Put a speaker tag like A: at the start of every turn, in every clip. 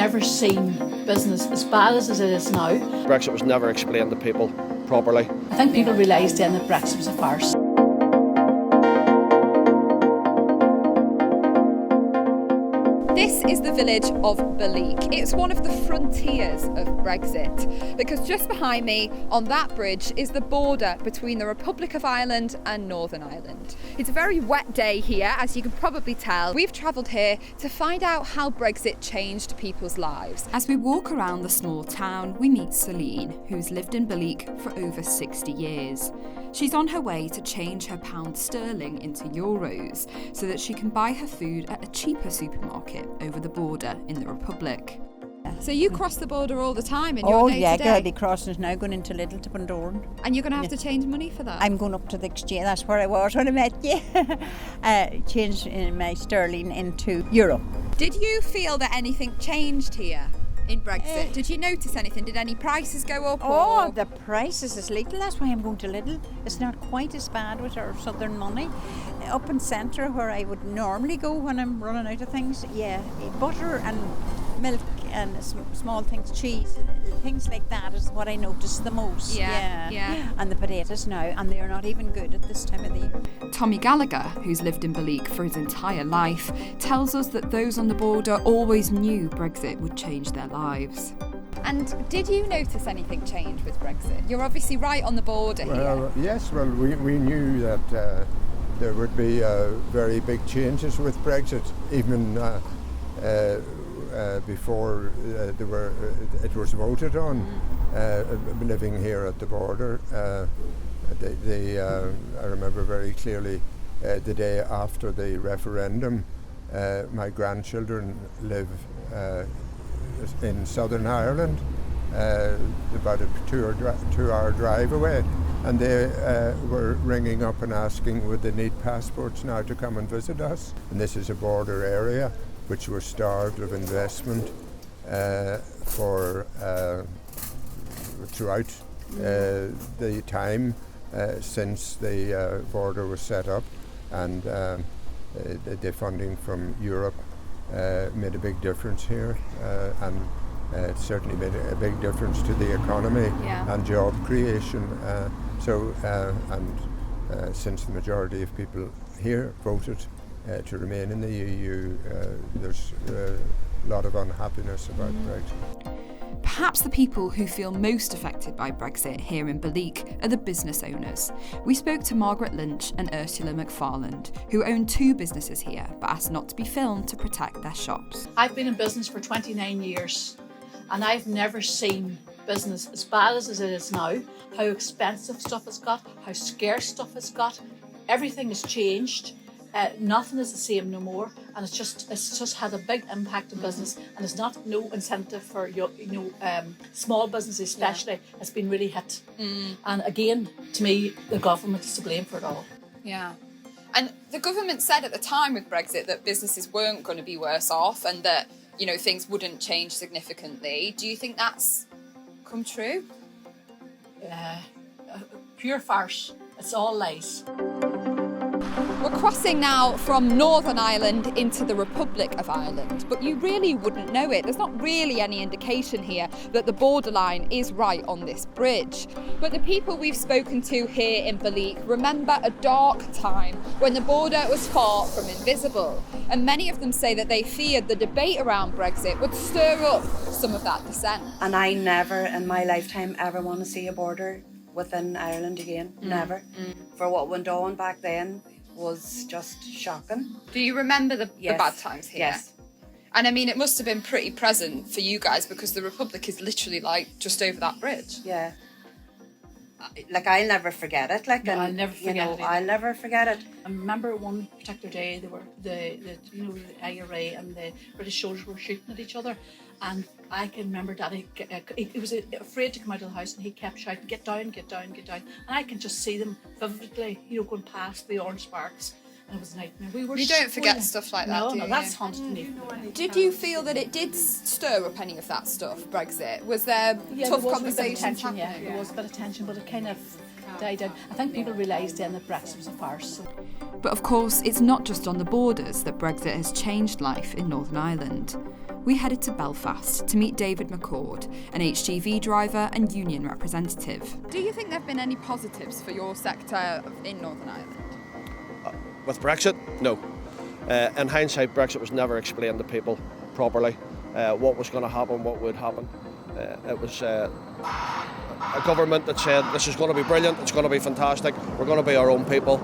A: never seen business as bad as it is now.
B: Brexit was never explained to people properly.
A: I think people realised then that Brexit was a farce.
C: This is the village of Belleek. It's one of the frontiers of Brexit, because just behind me on that bridge is the border between the Republic of Ireland and Northern Ireland. It's a very wet day here, as you can probably tell. We've travelled here to find out how Brexit changed people's lives. As we walk around the small town, we meet Celine, who's lived in Belleek for over 60 years. She's on her way to change her pound sterling into euros so that she can buy her food at a cheaper supermarket over the border in the Republic. So you cross the border all the time in your day to day?
D: Oh yeah, I'll be crossing now, going into Little to Bundoran.
C: And you're going to have to change money for that?
D: I'm going up to the exchange, that's where I was when I met you. Change my sterling into euro.
C: Did you feel that anything changed here in Brexit? Did you notice anything? Did any prices go up?
D: Oh, the prices is little, that's why I'm going to Little. It's not quite as bad with our southern money. Up in centre where I would normally go when I'm running out of things, yeah, butter and milk and small things, cheese, things like that is what I notice the most.
C: Yeah.
D: And the potatoes now, and they're not even good at this time of the year.
C: Tommy Gallagher, who's lived in Belleek for his entire life, tells us that those on the border always knew Brexit would change their lives. And did you notice anything change with Brexit? You're obviously right on the border here.
E: Yes, well, we knew that there would be very big changes with Brexit, even before it was voted on. Living here at the border, I remember very clearly the day after the referendum. My grandchildren live in Southern Ireland, about a two-hour drive away, and they were ringing up and asking would they need passports now to come and visit us. And this is a border area which was starved of investment throughout the time since the border was set up, and the funding from Europe made a big difference here, and it certainly made a big difference to the economy and job creation. Since the majority of people here voted to remain in the EU, there's a lot of unhappiness about Brexit.
C: Perhaps the people who feel most affected by Brexit here in Belleek are the business owners. We spoke to Margaret Lynch and Ursula McFarland, who own 2 businesses here but asked not to be filmed to protect their shops.
A: I've been in business for 29 years and I've never seen business as bad as it is now. How expensive stuff has got, how scarce stuff has got. Everything has changed. Nothing is the same no more, and it's just had a big impact on business, and it's not no incentive for small businesses especially. It's been really hit, and again, to me, the government is to blame for it all.
C: Yeah, and the government said at the time with Brexit that businesses weren't going to be worse off, and that things wouldn't change significantly. Do you think that's come true?
A: Pure farce. It's all lies.
C: We're crossing now from Northern Ireland into the Republic of Ireland, but you really wouldn't know it. There's not really any indication here that the borderline is right on this bridge. But the people we've spoken to here in Belleek remember a dark time when the border was far from invisible. And many of them say that they feared the debate around Brexit would stir up some of that dissent.
F: And I never in my lifetime ever want to see a border within Ireland again. Never. For what went on back then was just shocking.
C: Do you remember the bad times here?
F: Yes.
C: And I mean, it must have been pretty present for you guys because the Republic is literally just over that bridge.
F: Yeah. I'll never forget it.
A: I'll never forget it.
F: I'll never forget it.
A: I remember one particular day there were the IRA and the British soldiers were shooting at each other, and I can remember Daddy. He was afraid to come out of the house, and he kept shouting, "Get down, get down, get down!" And I can just see them vividly, going past the orange sparks. And it was a nightmare.
C: You don't forget stuff like that, do you?
A: No, that's haunted me.
C: Did you feel that it did stir up any of that stuff, Brexit? Was there tough conversations happening?
A: Yeah, there was a bit of tension, but it kind of died down. I think people realised then that Brexit was a farce.
C: But of course, it's not just on the borders that Brexit has changed life in Northern Ireland. we headed to Belfast to meet David McCord, an HGV driver and union representative. Do you think there have been any positives for your sector in Northern Ireland?
B: With Brexit, no. In hindsight, Brexit was never explained to people properly. What was going to happen, what would happen. It was a government that said this is going to be brilliant, it's going to be fantastic, we're going to be our own people,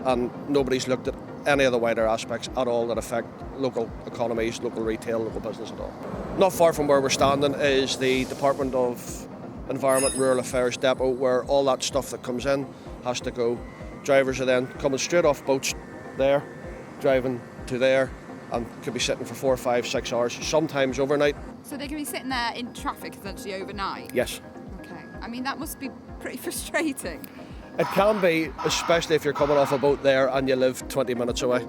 B: and nobody's looked at any of the wider aspects at all that affect local economies, local retail, local business at all. Not far from where we're standing is the Department of Environment and Rural Affairs depot, where all that stuff that comes in has to go. Drivers are then coming straight off boats there, driving to there, and could be sitting for 4, 5, 6 hours, sometimes overnight.
C: So they can be sitting there in traffic essentially overnight?
B: Yes.
C: Okay. I mean, that must be pretty frustrating.
B: It can be, especially if you're coming off a boat there and you live 20 minutes away.